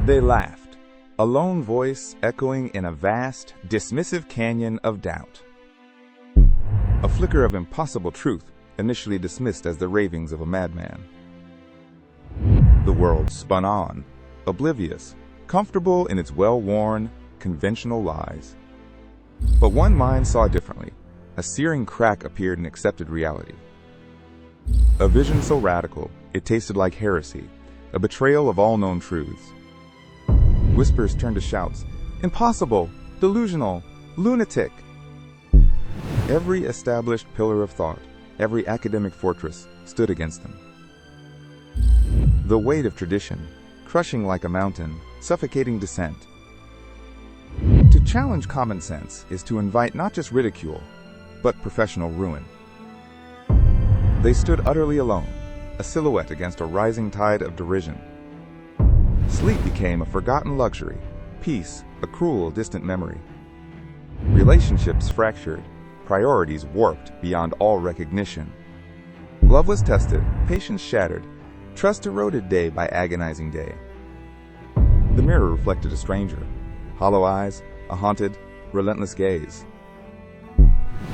They laughed, a lone voice echoing in a vast, dismissive canyon of doubt. A flicker of impossible truth, initially dismissed as the ravings of a madman. The world spun on, oblivious, comfortable in its well-worn, conventional lies. But one mind saw differently. A searing crack appeared in accepted reality. A vision so radical, it tasted like heresy, a betrayal of all known truths. Whispers turned to shouts. Impossible! Delusional! Lunatic! Every established pillar of thought, every academic fortress, stood against them. The weight of tradition, crushing like a mountain, suffocating dissent. To challenge common sense is to invite not just ridicule, but professional ruin. They stood utterly alone, a silhouette against a rising tide of derision. Sleep became a forgotten luxury, peace a cruel, distant memory. Relationships fractured, priorities warped beyond all recognition. Love was tested, patience shattered, trust eroded day by agonizing day. The mirror reflected a stranger, hollow eyes, a haunted, relentless gaze.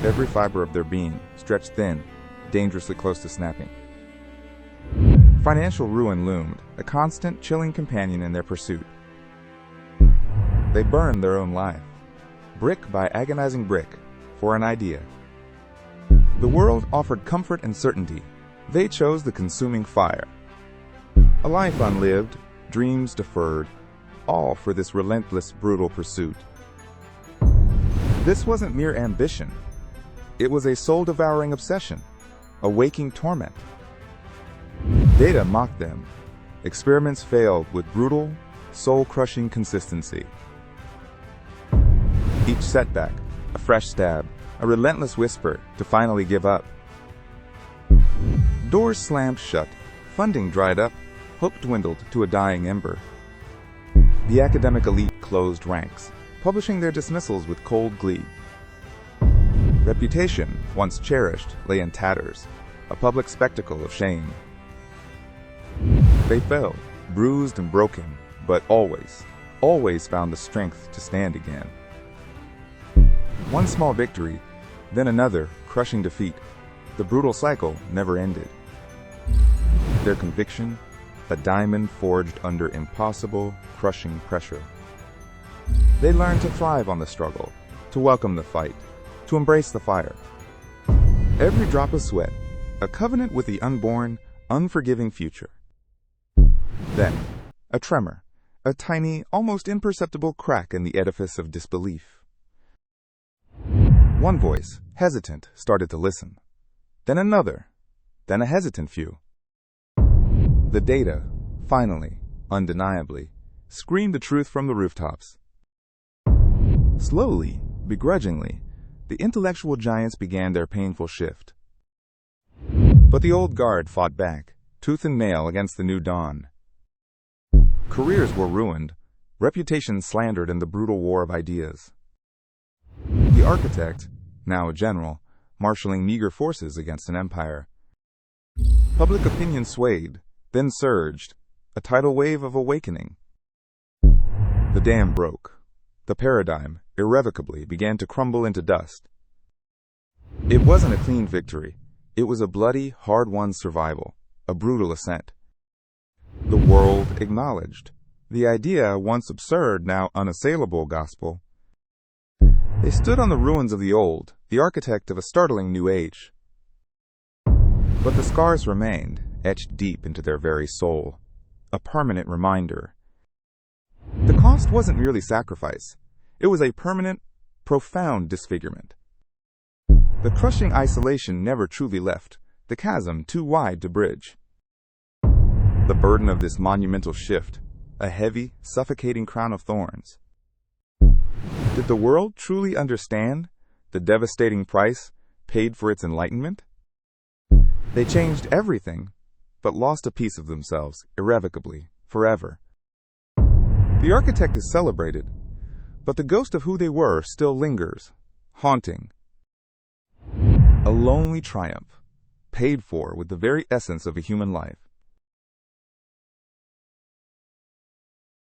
Every fiber of their being stretched thin, dangerously close to snapping. Financial ruin loomed, a constant, chilling companion in their pursuit. They burned their own life, brick by agonizing brick, for an idea. The world offered comfort and certainty. They chose the consuming fire. A life unlived, dreams deferred, all for this relentless, brutal pursuit. This wasn't mere ambition. It was a soul-devouring obsession, a waking torment. Data mocked them. Experiments failed with brutal, soul-crushing consistency. Each setback, a fresh stab, a relentless whisper to finally give up. Doors slammed shut, funding dried up, hope dwindled to a dying ember. The academic elite closed ranks, publishing their dismissals with cold glee. Reputation, once cherished, lay in tatters, a public spectacle of shame. They fell, bruised and broken, but always found the strength to stand again. One small victory, then another, crushing defeat. The brutal cycle never ended. Their conviction, a diamond forged under impossible, crushing pressure. They learned to thrive on the struggle, to welcome the fight, to embrace the fire. Every drop of sweat, a covenant with the unborn, unforgiving future. Then, a tremor, a tiny, almost imperceptible crack in the edifice of disbelief. One voice, hesitant, started to listen. Then another, then a hesitant few. The data, finally, undeniably, screamed the truth from the rooftops. Slowly, begrudgingly, the intellectual giants began their painful shift. But the old guard fought back, tooth and nail against the new dawn. Careers were ruined, reputations slandered in the brutal war of ideas. The architect, now a general, marshaling meager forces against an empire. Public opinion swayed, then surged, a tidal wave of awakening. The dam broke. The paradigm, irrevocably, began to crumble into dust. It wasn't a clean victory. It was a bloody, hard-won survival, a brutal ascent. The world acknowledged. The idea, once absurd, now unassailable gospel. They stood on the ruins of the old, the architect of a startling new age. But the scars remained, etched deep into their very soul, a permanent reminder. The cost wasn't merely sacrifice. It was a permanent, profound disfigurement. The crushing isolation never truly left, the chasm too wide to bridge. The burden of this monumental shift, a heavy, suffocating crown of thorns. Did the world truly understand the devastating price paid for its enlightenment? They changed everything, but lost a piece of themselves, irrevocably, forever. The architect is celebrated, but the ghost of who they were still lingers, haunting. A lonely triumph, paid for with the very essence of a human life.